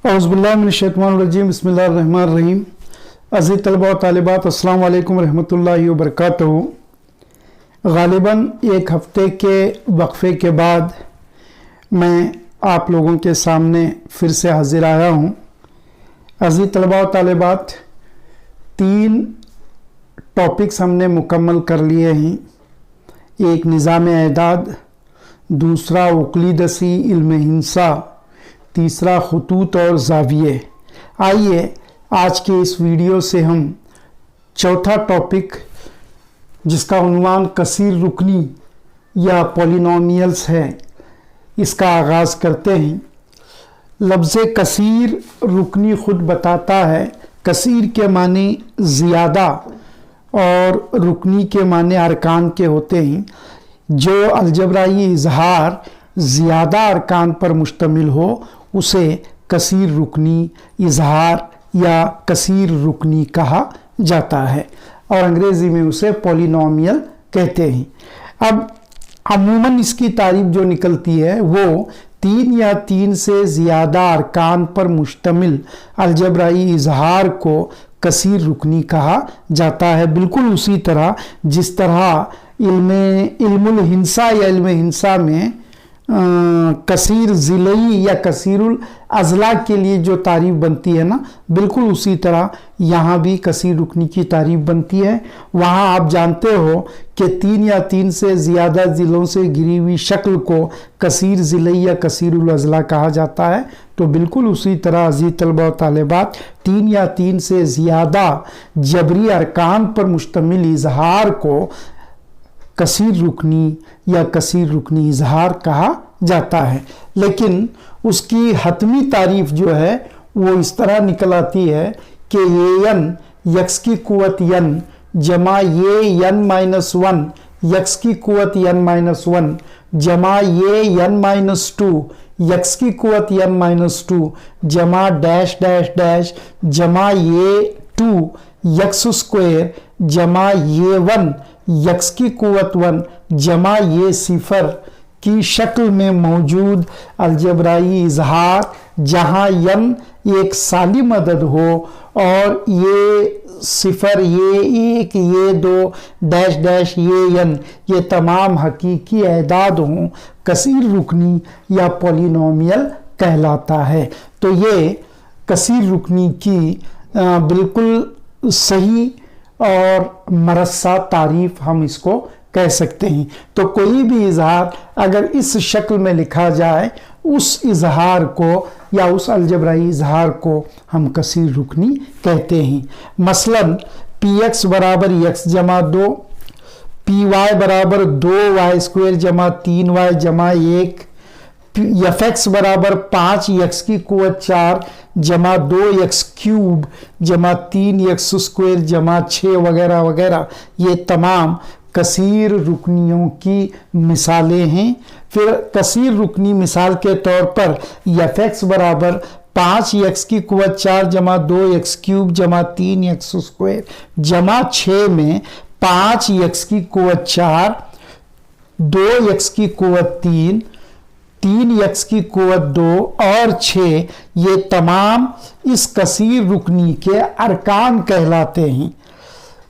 औज़ुबिल्लाहिमिनश्शैतानिर्रजीम बिस्मिल्लाहिर्रहमानिर्रहीम। अज़ीज़ तलबा व तालिबात, अस्सलामु अलैकुम रहमतुल्लाहि व बरकातहू। ग़ालिबन एक हफ़्ते के वक्फ़े के बाद मैं आप लोगों के सामने फिर से हाज़िर आया हूँ। अज़ीज़ तलबा व तालिबात, 3 टॉपिक्स हमने मुकम्मल कर लिए हैं। एक निज़ाम एदाद, दूसरा उक़लीदसी इल्म हिंसा, तीसरा खतूत और ज़ाविये। आइए आज के इस वीडियो से हम चौथा टॉपिक, जिसका उन्वान कसीर रुकनी या पॉलिनोमियल्स है, इसका आगाज़ करते हैं। लफ्ज़ कसीर रुकनी ख़ुद बताता है, कसीर के माने ज़ियादा और रुकनी के माने अरकान के होते हैं। जो अलजबराई इजहार ज़्यादा अरकान पर मुश्तमिल हो उसे कसीर रुकनी इजहार या कसीर रुकनी कहा जाता है और अंग्रेज़ी में उसे पॉलिनोमियल कहते हैं। अब अमूमन इसकी तारीफ जो निकलती है वो 3 या 3 से ज़्यादा अरकान पर मुश्तमिल अलजबराई इजहार को कसीर रुकनी कहा जाता है। बिल्कुल उसी तरह जिस तरह इल्मुल हिंसा या इल्म हिंसा में कसीर ज़िलई या कसीरुल अज़ला के लिए जो तारीफ़ बनती है ना, बिल्कुल उसी तरह यहाँ भी कसीर रुकनी की तारीफ़ बनती है। वहाँ आप जानते हो कि 3 या 3 से ज़्यादा ज़िलों से घिरी हुई शक्ल को कसीर ज़िलई या कसीरुल अज़ला कहा जाता है। तो बिल्कुल उसी तरह अज़ीज़ तलबा व तालिबात, 3 या 3 से ज़्यादा जबरी अरकान पर मुश्तमिल इजहार को कसीर रुकनी या कसीर रुकनी इजहार कहा जाता है। लेकिन उसकी हतमी तारीफ जो है वो इस तरह निकल आती है कि ये यन यक्स की कुवत यन जमा ये यन -1 यक्स की कुवत यन -1 जमा ये यन -2 यक्स की कुवत यन -2 जमा डैश डैश डैश जमा ये 2 यक्स स्क्वायर जमा ये 1 यक्स की कुवत 1 जमा ये 0 की शक्ल में मौजूद अलजबराई इजहार, जहाँ यन एक सालिम अदद हो और ये 0 ये 1 ये 2 डैश डैश ये यन ये तमाम हकीकी एदाद हों, कसीर रुकनी या पॉलिनोमियल कहलाता है। तो ये कसीर रुकनी की बिल्कुल सही और मरस्सा तारीफ हम इसको कह सकते हैं। तो कोई भी इजहार अगर इस शक्ल में लिखा जाए, उस इजहार को या उस अलजबराई इजहार को हम कसीर रुकनी कहते हैं। मसलन px बराबर x जमा 2, py बराबर 2y स्क्वायर जमा 3y जमा 1, fx बराबर 5x की कुवत 4 जमा 2x क्यूब जमा 3x स्क्वायर जमा 6 वगैरह वगैरह, ये तमाम कसीर रुकनियों की मिसालें हैं। फिर कसीर रुकनी मिसाल के तौर पर fx बराबर 5x की कुवत 4 जमा 2x क्यूब जमा 3x स्क्वायर जमा 6 में 5x की कुवत 4 2x की कुवत 3x की कुवत 2 और 6, ये तमाम इस कसीर रुकनी के अरकान कहलाते हैं।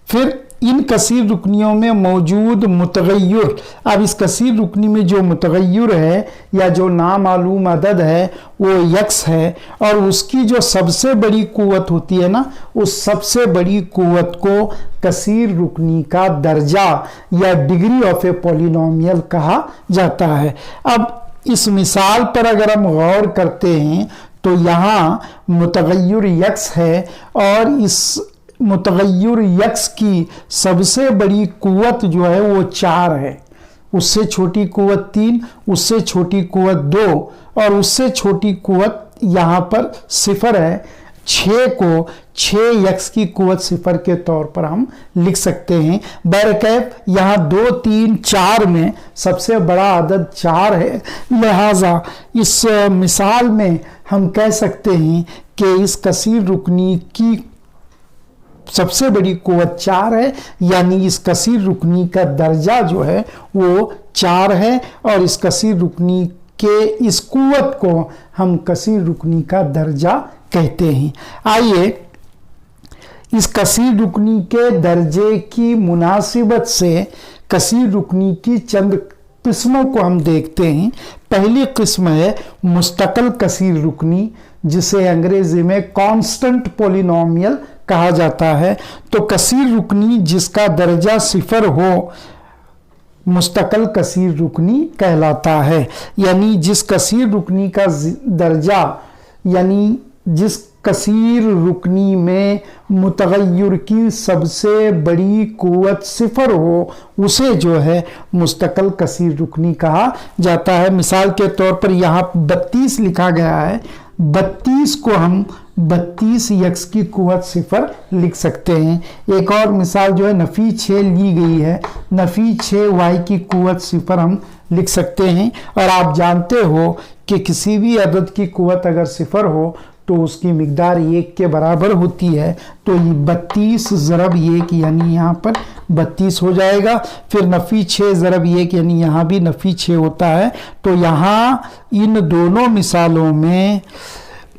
फिर इन कसीर रुकनियों में मौजूद मुतगय्युर, अब इस कसीर रुकनी में जो मुतगय्युर है या जो नामालूम अदद है वो x है, और उसकी जो सबसे बड़ी कुवत होती है ना, उस सबसे बड़ी कुवत को कसीर रुकनी का दर्जा या डिग्री ऑफ ए पॉलिनोमियल कहा जाता है। अब इस मिसाल पर अगर हम गौर करते हैं तो यहाँ मुतगय्युर x है और इस मुतगय्युर x की सबसे बड़ी कुवत जो है वो 4 है, उससे छोटी कुवत 3, उससे छोटी कुवत 2 और उससे छोटी कुवत यहाँ पर 0 है। 6 को 6x की कुवत 0 के तौर पर हम लिख सकते हैं। बहरकैफ यहाँ 2, 3, 4 में सबसे बड़ा अदद 4 है, लिहाजा इस मिसाल में हम कह सकते हैं कि इस कसीर रुकनी की सबसे बड़ी कुवत 4 है, यानी इस कसीर रुकनी का दर्जा जो है वो 4 है और इस कसीर रुकनी कि इस कुव्वत को हम कसीर रुकनी का दर्जा कहते हैं। आइए इस कसीर रुकनी के दर्जे की मुनासिबत से कसीर रुकनी की चंद किस्मों को हम देखते हैं। पहली किस्म है मुस्तकिल कसीर रुकनी, जिसे अंग्रेजी में कांस्टेंट पॉलिनोमियल कहा जाता है। तो कसीर रुकनी जिसका दर्जा 0 हो मुस्तकिल कसीर रुकनी कहलाता है। यानी जिस कसीर रुकनी का दर्जा, यानी जिस कसीर रुकनी में मुतगय्यर की सबसे बड़ी कुव्वत 0 हो उसे जो है मुस्तकिल कसीर रुकनी कहा जाता है। मिसाल के तौर पर यहाँ 32 लिखा गया है, 32 को हम 32 यक्स की कुव्वत 0 लिख सकते हैं। एक और मिसाल जो है नफ़ी 6 ली गई है, नफ़ी 6 वाई की कुव्वत 0 हम लिख सकते हैं। और आप जानते हो कि किसी भी अदद की कुव्वत अगर 0 हो तो उसकी मिकदार 1 के बराबर होती है। तो ये 32 ज़रब 1 यानी यहाँ पर 32 हो जाएगा। फिर नफ़ी 6 ज़रब 1 यानी यहाँ भी नफ़ी 6 होता है। तो यहाँ इन दोनों मिसालों में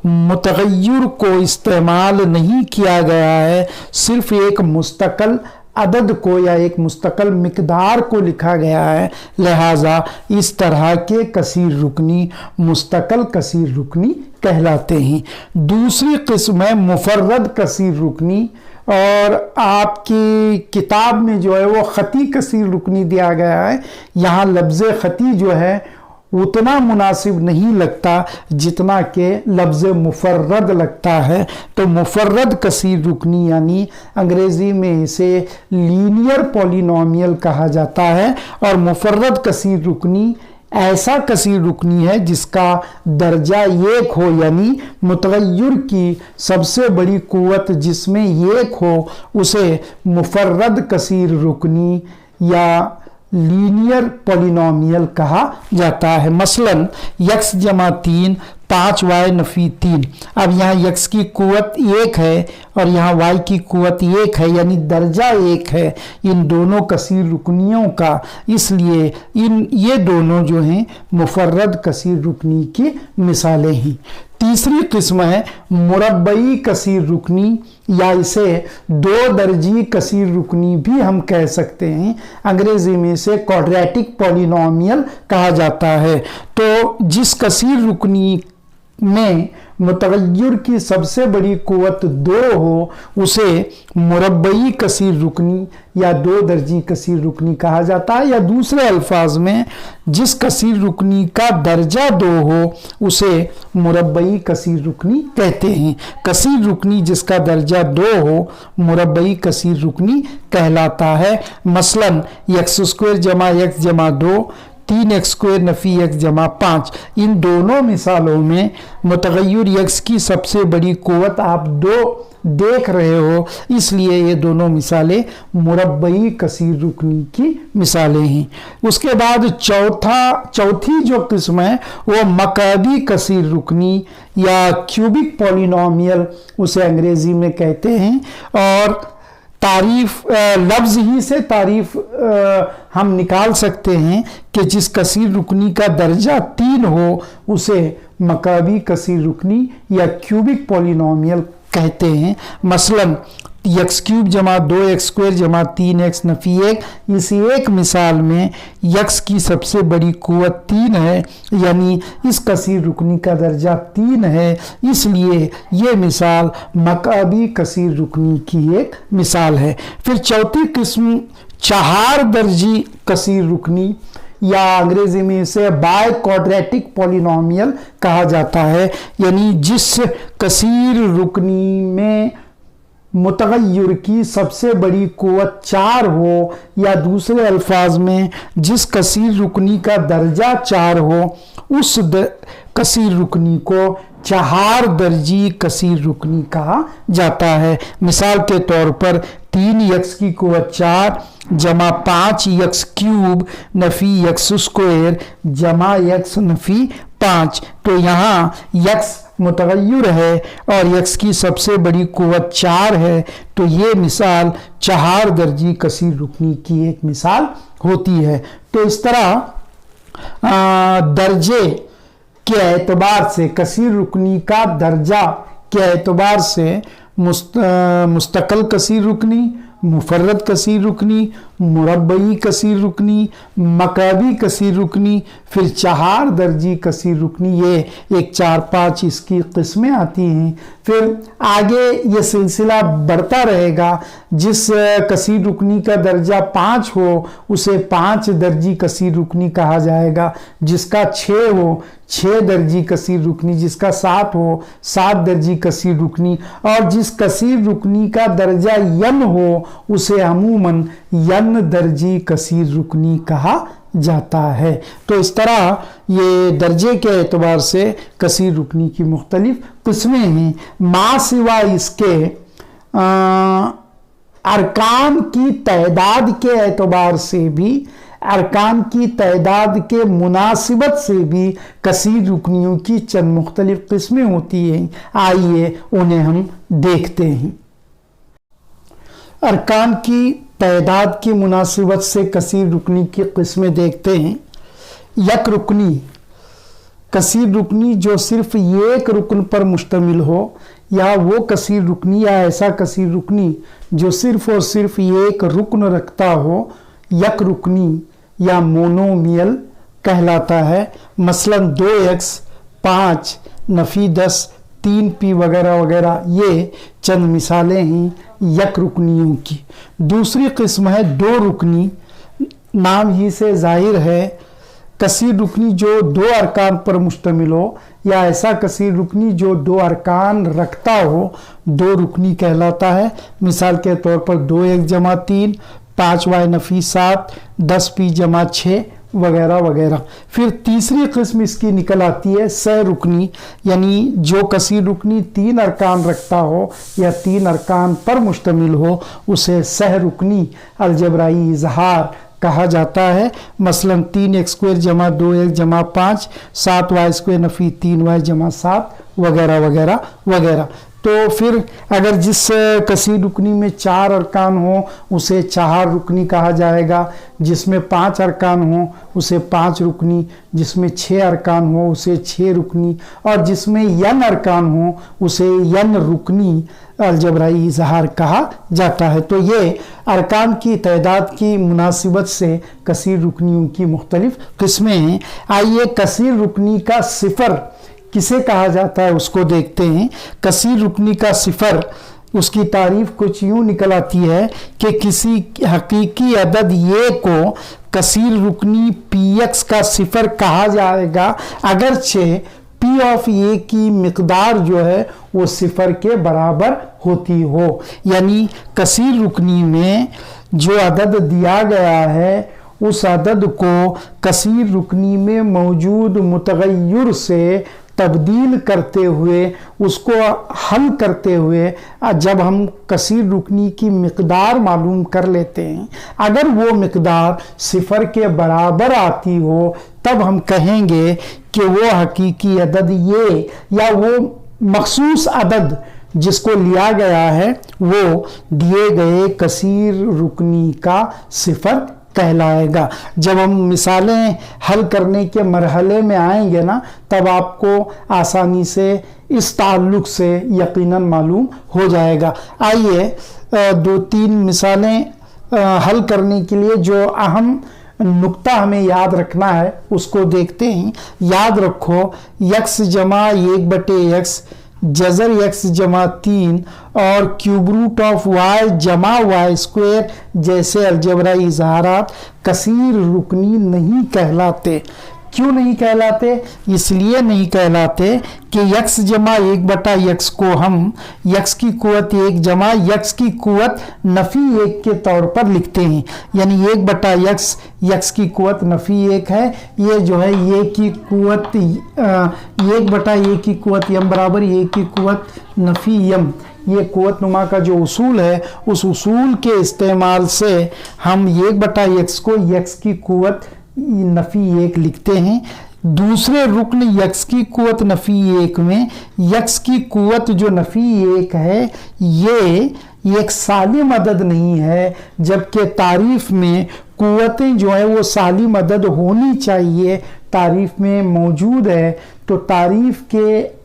मुतगय्यर को इस्तेमाल नहीं किया गया है, सिर्फ एक मुस्तकिल अदद को या एक मुस्तकिल मिकदार को लिखा गया है। लिहाजा इस तरह के कसीर रुकनी मुस्तकिल कसीर रुकनी कहलाते हैं। दूसरी किस्म है मुफर्रद कसीर रुकनी, और आपकी किताब में जो है वो ख़ती कसीर रुकनी दिया गया है। यहाँ लफ्ज़ ख़ती जो है उतना मुनासिब नहीं लगता जितना कि लफ्ज़ मुफर्रद लगता है। तो मुफर्रद कसीर रुकनी यानी अंग्रेज़ी में इसे लीनियर पॉलिनोमियल कहा जाता है। और मुफर्रद कसीर रुकनी ऐसा कसीर रुकनी है जिसका दर्जा 1 हो, यानी मुतगय्यर की सबसे बड़ी कुव्वत जिसमें 1 हो उसे मुफर्रद कसीर रुकनी या लीनियर पॉलिनोमियल कहा जाता है। मसलन यक्स जमा 3 5y नफ़ी 3। अब यहाँ यक्स की कुव्वत 1 है और यहाँ y की कुव्वत 1 है, यानी दर्जा 1 है इन दोनों कसीर रुकनियों का। इसलिए ये दोनों जो हैं मुफर्रद कसीर रुकनी की मिसालें हैं। तीसरी किस्म है मुरब्बई कसीर रुकनी, या इसे 2 दर्जी कसीर रुकनी भी हम कह सकते हैं। अंग्रेजी में इसे क्वाड्रेटिक पॉलिनोमियल कहा जाता है। तो जिस कसीर रुकनी में मुतगय्यर की सबसे बड़ी कुव्वत 2 हो उसे मुरब्बई कसीर रुकनी या 2 दर्जी कसीर रुकनी कहा जाता है। या दूसरे अल्फाज में जिस कसीर रुकनी का दर्जा 2 हो उसे मुरब्बई कसीर रुकनी कहते हैं। कसीर रुकनी जिसका दर्जा 2 हो मुरब्बई कसीर रुकनी कहलाता है। मसलन यक्स स्क्वायर जमा यक्स जमा 2 3x स्क्वायर नफ़ी x जमा 5। इन दोनों मिसालों में मुतगय्यर यक्स की सबसे बड़ी कुव्वत आप 2 देख रहे हो, इसलिए ये दोनों मिसालें मुरब्बई कसीर रुकनी की मिसालें हैं। उसके बाद चौथी जो किस्म है वो मकाबी कसीर रुकनी या क्यूबिक पॉलिनोमियल उसे अंग्रेजी में कहते हैं। और तारीफ लफ्ज़ ही से तारीफ हम निकाल सकते हैं कि जिस कसीर रुकनी का दर्जा 3 हो उसे मकाबी कसीर रुकनी या क्यूबिक पॉलिनोमियल कहते हैं। मसलन यक्स क्यूब जमा 2x स्क्वायर जमा 3x नफ़ी 1। इसी एक मिसाल में यक्स की सबसे बड़ी कुव्वत 3 है, यानी इस कसीर रुकनी का दर्जा 3 है, इसलिए ये मिसाल मकाबी कसीर रुकनी की एक मिसाल है। फिर चौथी किस्म 4 दर्जी कसीर रुकनी या अंग्रेजी में इसे बाय क्वाड्रेटिक पॉलिनोमियल कहा जाता है। यानी जिस कसीर रुकनी में मुतगय्यर की सबसे बड़ी कुव्वत 4 हो, या दूसरे अल्फाज में जिस कसीर रुकनी का दर्जा 4 हो उस कसीर रुकनी को 4 दर्जी कसीर रुकनी कहा जाता है। मिसाल के तौर पर 3 यक्स की कुव्वत 4 जमा 5 यक्स क्यूब नफ़ी यक्स स्क्वायर जमा यक्स नफ़ी 5। तो यहाँ यक्स मुतगय्यर है और यक्स की सबसे बड़ी कुव्वत 4 है, तो ये मिसाल 4 दर्जी कसीर रुकनी की एक मिसाल होती है। तो इस तरह दर्जे के एतबार से, कसीर रुकनी का दर्जा के एतबार से मुस्तकिल कसीर रुकनी, मुफर्रद कसीर रुकनी, मुरब्बई कसीर रुकनी, मकाबी कसीर रुकनी, फिर 4 दर्जी कसीर रुकनी, ये एक 4-5 इसकी किस्में आती हैं। फिर आगे ये सिलसिला बढ़ता रहेगा। जिस कसीर रुकनी का दर्जा 5 हो उसे 5 दर्जी कसीर रुकनी कहा जाएगा, जिसका 6 हो 6 दर्जी कसीर रुकनी, जिसका 7 हो 7 दर्जी कसीर रुकनी, और जिस कसीर रुकनी का दर्जा यन हो उसे अमूमन यन दर्जी कसीर रुकनी कहा जाता है। तो इस तरह ये दर्जे के एतबार से कसीर रुकनी की मुख्तलिफ किस्में हैं। मा सिवा इसके अरकान की तादाद के एतबार से भी, अरकान की तादाद के मुनासिबत से भी कसीर रुकनियों की चंद मुख्तलिफ किस्में होती हैं। आइए उन्हें हम देखते हैं। अरकान की तादाद की मुनासिबत से कसीर रुकनी की किस्में देखते हैं। यक रुकनी, कसीर रुकनी जो सिर्फ एक रुकन पर मुश्तमिल हो, या वो कसीर रुकनी या ऐसा कसीर रुकनी जो सिर्फ और सिर्फ एक रुकन रखता हो, यक रुकनी या मोनोमियल कहलाता है। मसलन 2x, 5, नफी 10, 3p वगैरह वगैरह, ये चंद मिसालें हैं यक रुकनियों की। दूसरी किस्म है 2 रुकनी, नाम ही से जाहिर है कसीर रुकनी जो 2 अरकान पर मुश्तमिल हो, या ऐसा कसीर रुकनी जो 2 अरकान रखता हो, 2 रुकनी कहलाता है। मिसाल के तौर पर 2x जमा 3, 5y नफी 7, 10p जमा 6 वगैरह वगैरह। फिर तीसरी किस्म इसकी निकल आती है सह रुकनी, यानी जो कसीर रुकनी 3 अरकान रखता हो या 3 अरकान पर मुश्तमिल हो, उसे सह रुकनी अलजबराई इजहार कहा जाता है। मसलन 3x² जमा 2x जमा 5, 7y² नफी 3y जमा 7 वगैरह वगैरह वगैरह। तो फिर अगर जिस कसीर रुकनी में 4 अरकान हो उसे 4 रुकनी कहा जाएगा, जिसमें 5 अरकान हो उसे 5 रुकनी, जिसमें 6 अरकान हो उसे 6 रुकनी, और जिसमें यन अरकान हो उसे यन रुकनी अलजबराई इजहार कहा जाता है। तो ये अरकान की तादाद की मुनासिबत से कसीर रुकनियों की मुख्तलिफ किस्में हैं। आइए कसीर रुकनी का सिफर किसे कहा जाता है उसको देखते हैं। कसीर रुकनी का सिफर, उसकी तारीफ कुछ यूं निकल आती है कि किसी हकीकी अदद ये को कसीर रुकनी px का सिफर कहा जाएगा, अगरचे p ऑफ a की मिकदार जो है वो सिफर के बराबर होती हो। यानी कसीर रुकनी में जो अदद दिया गया है उस अदद को कसीर रुकनी में मौजूद मुतगय्यर से तब्दील करते हुए, उसको हल करते हुए जब हम कसीर रुकनी की मिकदार मालूम कर लेते हैं, अगर वो मिकदार सिफर के बराबर आती हो तब हम कहेंगे कि वो हकीकी अदद ये, या वो मखसूस अदद जिसको लिया गया है वो दिए गए कसीर रुकनी का सिफर कहलाएगा। जब हम मिसालें हल करने के मरहले में आएंगे ना, तब आपको आसानी से इस ताल्लुक से यकीनन मालूम हो जाएगा। आइए 2-3 मिसालें हल करने के लिए जो अहम नुक्ता हमें याद रखना है उसको देखते हैं। याद रखो x जमा 1/x, जजर x जमा 3 और क्यूब रूट ऑफ y जमा y² जैसे अलजबराई इजहारात कसीर रुकनी नहीं कहलाते। क्यों नहीं कहलाते? इसलिए नहीं कहलाते कि x जमा 1/x को हम x की कुवत 1 जमा x की कुवत नफी 1 के तौर पर लिखते हैं। यानी 1/x x की कुवत नफी 1 है, ये जो है ये की कुवत 1/a की कुवत यम बराबर a की कुवत नफी यम, ये कुवत नुमा का जो उसूल है उस उसूल के इस्तेमाल से हम 1/x को x की कुवत नफी 1 लिखते हैं। दूसरे रुकन x की कुवत नफी 1 में x की कुवत जो नफी 1 है ये एक सालिम अदद नहीं है, जबकि तारीफ में कुवतें जो है वो सालिम अदद होनी चाहिए, तारीफ में मौजूद है। तो तारीफ के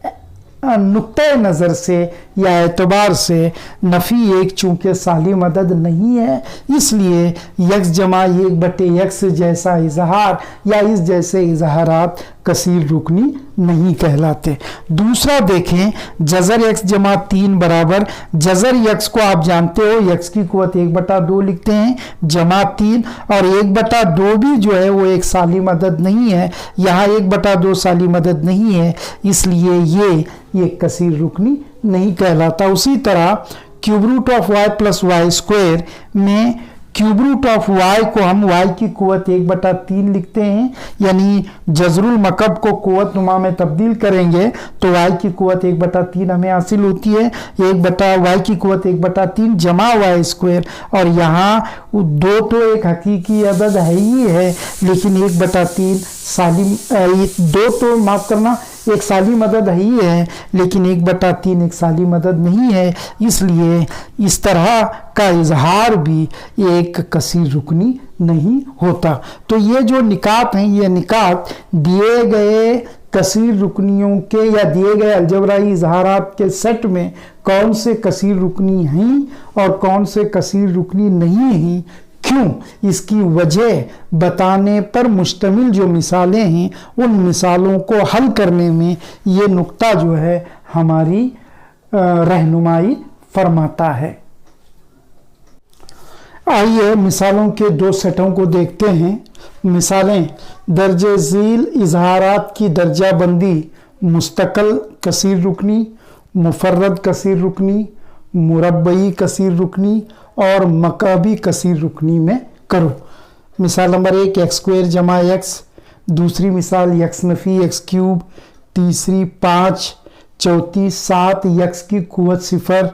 नुक्ते नज़र से या एतबार से नफ़ी एक चूँकि साली मदद नहीं है, इसलिए यक्स जमा एक बटे यक्स जैसा इजहार या इस जैसे इजहारात कसीर रुकनी नहीं कहलाते। दूसरा देखें, जज़र यक्स जमा 3 बराबर, जज़र यक्स को आप जानते हो यक्स की कुव्वत 1/2 लिखते हैं जमा 3, और 1/2 भी जो है वो एक साली मदद नहीं है, यहाँ 1/2 साली मदद नहीं है, इसलिए ये कसीर रुकनी नहीं कहलाता। उसी तरह cube root of Y plus Y square में क्यूब रूट ऑफ वाई को हम वाई की कुव्वत 1/3 लिखते हैं, यानी जजरुल मकब को कुव्वत नुमा में तब्दील करेंगे तो वाई की कुव्वत 1/3 हमें हासिल होती है, वाई की कुव्वत 1/3 जमा वाई स्क्वायर, और यहाँ 2 तो एक हकीकी अदद है ही है, लेकिन 1/3 साली 2 तो माफ करना एक साली मदद ही है, लेकिन 1/3 एक साली मदद नहीं है, इसलिए इस तरह का इजहार भी एक कसीर रुकनी नहीं होता। तो ये जो निकात हैं, ये निकात दिए गए कसीर रुकनियों के या दिए गए अलजबराई इजहारात के सेट में कौन से कसीर रुकनी हैं और कौन से कसीर रुकनी नहीं हैं, क्यों, इसकी वजह बताने पर मुश्तमिल जो मिसालें हैं, उन मिसालों को हल करने में ये नुक्ता जो है हमारी रहनुमाई फरमाता है। आइए मिसालों के 2 सेटों को देखते हैं। मिसालें, दर्जे झील इजहारात की दर्जा बंदी मुस्तकल कसीर रुकनी, मुफर्रद कसीर रुकनी, मुरब्बई कसीर रुकनी और मकाबी कसीर रुकनी में करो। मिसाल नंबर 1 एक्स स्क्वायर जमा एक्स, दूसरी मिसाल यक्स नफ़ी एक्स क्यूब, तीसरी 5, चौथी 7 यक्स की कुव्वत 0,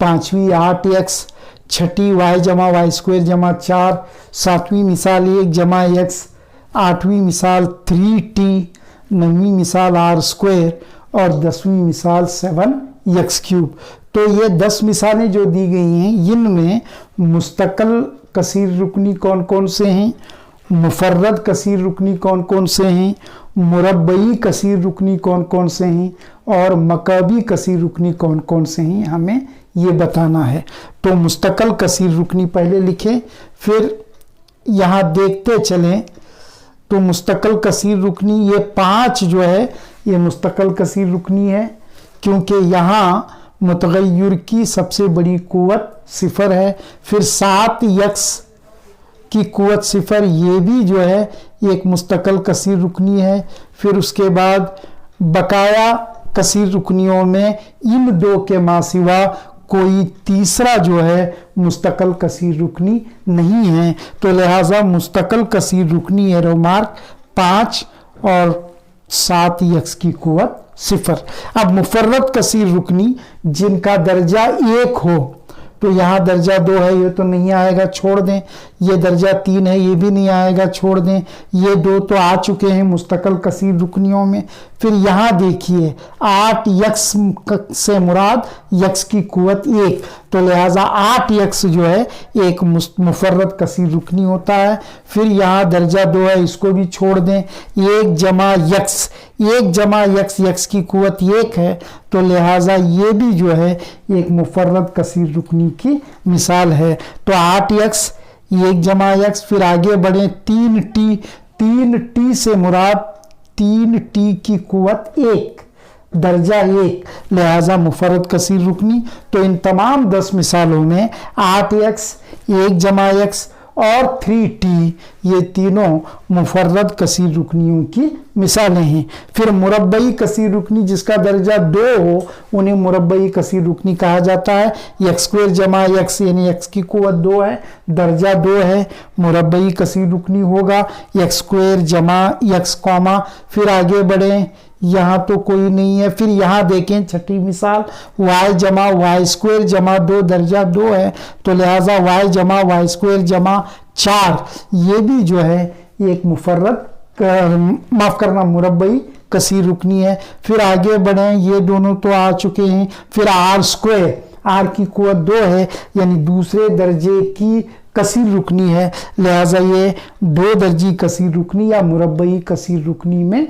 पाँचवीं 8 यक्स, छठी वाई जमा वाई स्क्वायर जमा 4, सातवीं मिसाल 1 जमा एक्स, आठवीं मिसाल 3t, नवीं मिसाल आर स्क्वायर और 10वीं मिसाल 7 यक्स क्यूब। तो ये 10 मिसालें जो दी गई हैं, इनमें मुस्तकल कसीर रुकनी कौन कौन से हैं, मुफर्रद कसीर रुकनी कौन कौन से हैं, मुरब्बई कसीर रुकनी कौन कौन से हैं और मकाबी कसीर रुकनी कौन कौन से हैं, हमें ये बताना है। तो मुस्तकल कसीर रुकनी पहले लिखें, फिर यहाँ देखते चलें। तो मुस्तकल कसीर रुकनी ये 5 जो है ये मुस्तकल कसीर रुकनी है, क्योंकि यहाँ मुतगय्यर की सबसे बड़ी कुव्वत 0 है। फिर 7 यक्स की कुव्वत 0 ये भी जो है एक मुस्तकल कसीर रुकनी है। फिर उसके बाद बकाया कसीर रुकनियों में इन 2 के मासिवा कोई तीसरा जो है मुस्तकल कसीर रुकनी नहीं है। तो लिहाजा मुस्तकल कसीर रुकनी है मार्क 5 और 7 यक्स की कुव्वत 0। अब मुफर्रद कसीर रुकनी जिनका दर्जा 1 हो, तो यहाँ दर्जा 2 है, ये तो नहीं आएगा, छोड़ दें। ये दर्जा 3 है, ये भी नहीं आएगा, छोड़ दें। ये 2 तो आ चुके हैं मुस्तकल कसीर रुकनियों में। फिर यहाँ देखिए 8 यक्स से मुराद यक्स की कुव्वत 1, तो लिहाजा 8 यक्स जो है एक मुफर्रद कसीर रुकनी होता है। फिर यहाँ दर्जा 2 है, इसको भी छोड़ दें। 1 जमा यक्स, 1 जमा यक्स, यक्स की कुव्वत 1 है, तो लिहाजा ये भी जो है एक मुफर्रद कसीर रुकनी की मिसाल है। तो 8 यक्स, 1 जमा यक्स, फिर आगे बढ़े 3t, 3t से मुराद 3t की कुव्वत 1, दर्जा 1, लिहाजा मुफर्रद कसीर रुकनी। तो इन तमाम 10 मिसालों में 8 यक्स, 1 जमा यक्स और 3t ये तीनों मुफर्रद कसीर रुकनियों की मिसालें हैं। फिर मुरब्बई कसीर रुकनी जिसका दर्जा 2 हो, उन्हें मुरब्बई कसीर रुकनी कहा जाता है। यक्स स्क्वायर जमा यक्स, यानी यक्स की कुव्वत 2 है, दर्जा 2 है, मुरब्बई कसीर रुकनी होगा। यक्स स्क्वायर जमा यक्स कॉमा, फिर आगे बढ़ें, यहाँ तो कोई नहीं है। फिर यहाँ देखें छठी मिसाल y जमा वाई स्क्वायर जमा 2, दर्जा 2 है, तो लिहाजा y जमा वाई स्क्वायर जमा 4 ये भी जो है एक मुफर्रद माफ करना मुरब्बई कसीर रुकनी है। फिर आगे बढ़ें, ये दोनों तो आ चुके हैं। फिर आर स्क्वायर, आर की कुव्वत 2 है, यानी दूसरे दर्जे की कसीर रुकनी है, लिहाजा ये 2 दर्जी कसीर रुकनी या मुरब्बई कसीर रुकनी में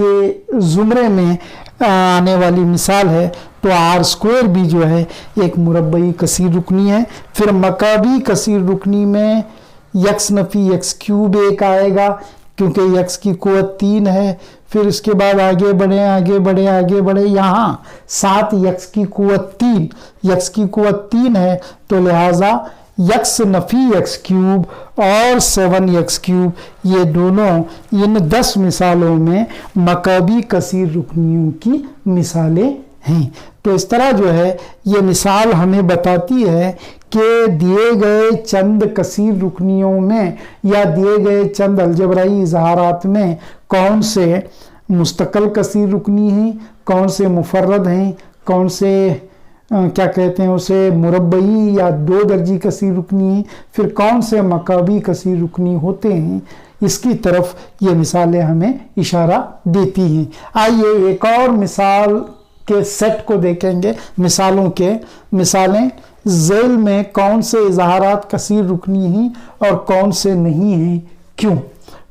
के ज़ुमरे में आने वाली मिसाल है। तो आर स्क्वायर भी जो है एक मुरब्बई कसीर रुकनी है। फिर मकाबी कसीर रुकनी में यक्स नफ़ी यक्स क्यूब एक आएगा क्योंकि यक्स की कुव्वत 3 है। फिर इसके बाद आगे बढ़े आगे बढ़े आगे बढ़े, यहाँ 7 यक्स की कुव्वत 3, यक्स की कुव्वत 3 है तो लिहाजा यक्स नफ़ी यक्स क्यूब और 7 यक्स क्यूब, ये दोनों इन 10 मिसालों में मकाबी कसीर रुकनियों की मिसालें हैं। तो इस तरह जो है ये मिसाल हमें बताती है कि दिए गए चंद कसीर रुकनियों में या दिए गए चंद अलजबराई इजहारात में कौन से मुस्तकिल कसीर रुकनी हैं, कौन से मुफर्रद हैं, कौन से क्या कहते हैं उसे मुरब्बई या 2 दर्जी कसीर रुकनी है, फिर कौन से मकाबी कसीर रुकनी होते हैं, इसकी तरफ ये मिसालें हमें इशारा देती हैं। आइए एक और मिसाल के सेट को देखेंगे, मिसालें ज़ैल में कौन से इजहारात कसीर रुकनी हैं और कौन से नहीं हैं, क्यों।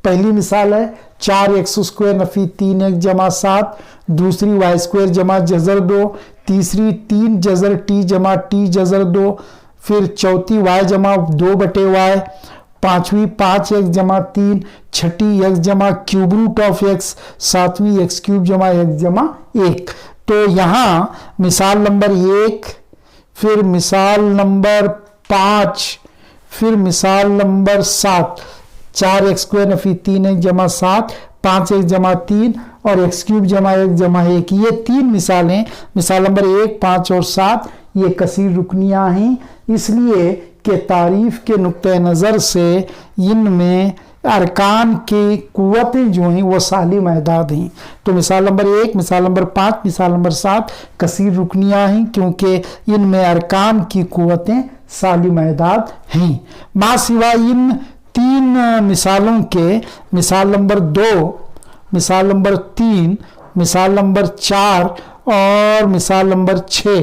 पहली मिसाल है 4x स्क्वायर नफ़ी 3x जमा 7, दूसरी y स्क्वायर जमा जज़र 2, तीसरी 3 जज़र t जमा t जज़र 2, फिर चौथी y जमा 2/y, पांचवी 5x जमा 3, छठी x जमा क्यूब रूट ऑफ x, सातवीं x क्यूब जमा x जमा 1। तो यहाँ मिसाल नंबर 1, फिर मिसाल नंबर 5, फिर मिसाल नंबर 7, 4x स्क्वायर नफ़ी 3x जमा 7, 5x जमा 3 और x क्यूब जमा 1 जमा 1, ये 3 मिसालें, मिसाल नंबर 1, 5 और 7 ये कसीर रुकनियाँ हैं, इसलिए कि तारीफ़ के नुक्ते नज़र से इनमें अरकान की कुव्वतें जो हैं वो सालिम अदाद हैं। तो मिसाल नंबर 1, मिसाल नंबर 5, मिसाल नंबर 7 कसीर रुकनियाँ हैं क्योंकि इनमें अरकान की कुव्वतें सालिम अदाद हैं। मा सिवा इन 3 मिसालों के मिसाल नंबर 2, मिसाल नंबर 3, मिसाल नंबर 4 और मिसाल नंबर 6,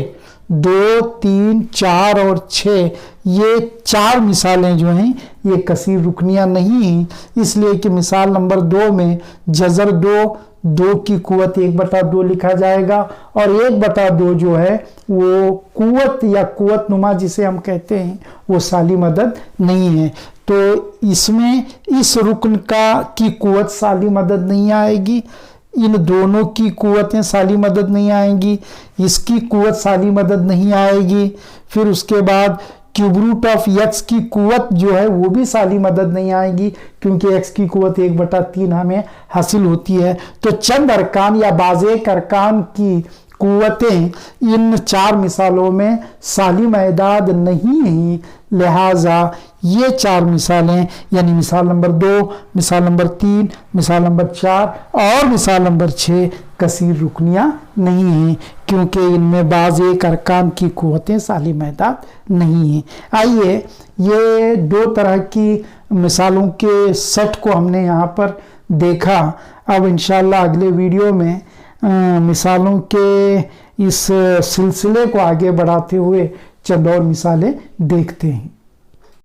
2, 3, 4 और 6 ये 4 मिसालें जो हैं ये कसीर रुकनियाँ नहीं हैं, इसलिए कि मिसाल नंबर 2 में जज़र 2 की कुव्वत 1/2 लिखा जाएगा और 1/2 जो है वो कुव्वत या कुव्वत नुमा जिसे हम कहते हैं वो सालिम अदद नहीं है। तो इसमें इस रुकन की कुव्वत सालिम अदद नहीं आएगी, इन दोनों की कुव्वतें सालिम अदद नहीं आएंगी, इसकी कुव्वत सालिम अदद नहीं आएगी, फिर उसके बाद क्यूब रूट ऑफ x की कुव्वत जो है वो भी सालिम अदद नहीं आएगी क्योंकि x की कुव्वत 1/3 हमें हासिल होती है। तो चंद अरकान या बाज़ अरकान की कुव्वतें इन 4 मिसालों में सालिम अदाद नहीं हैं, लिहाजा ये 4 मिसालें यानी मिसाल नंबर 2, मिसाल नंबर 3, मिसाल नंबर 4 और मिसाल नंबर 6 कसीर रुकनियाँ नहीं हैं क्योंकि इनमें बाज़ अरकान की कुव्वतें सालिम अदाद नहीं हैं। आइए ये 2 तरह की मिसालों के सेट को हमने यहाँ पर देखा। अब इंशाअल्लाह अगले वीडियो में मिसालों के इस सिलसिले को आगे बढ़ाते हुए चंद और मिसालें देखते हैं।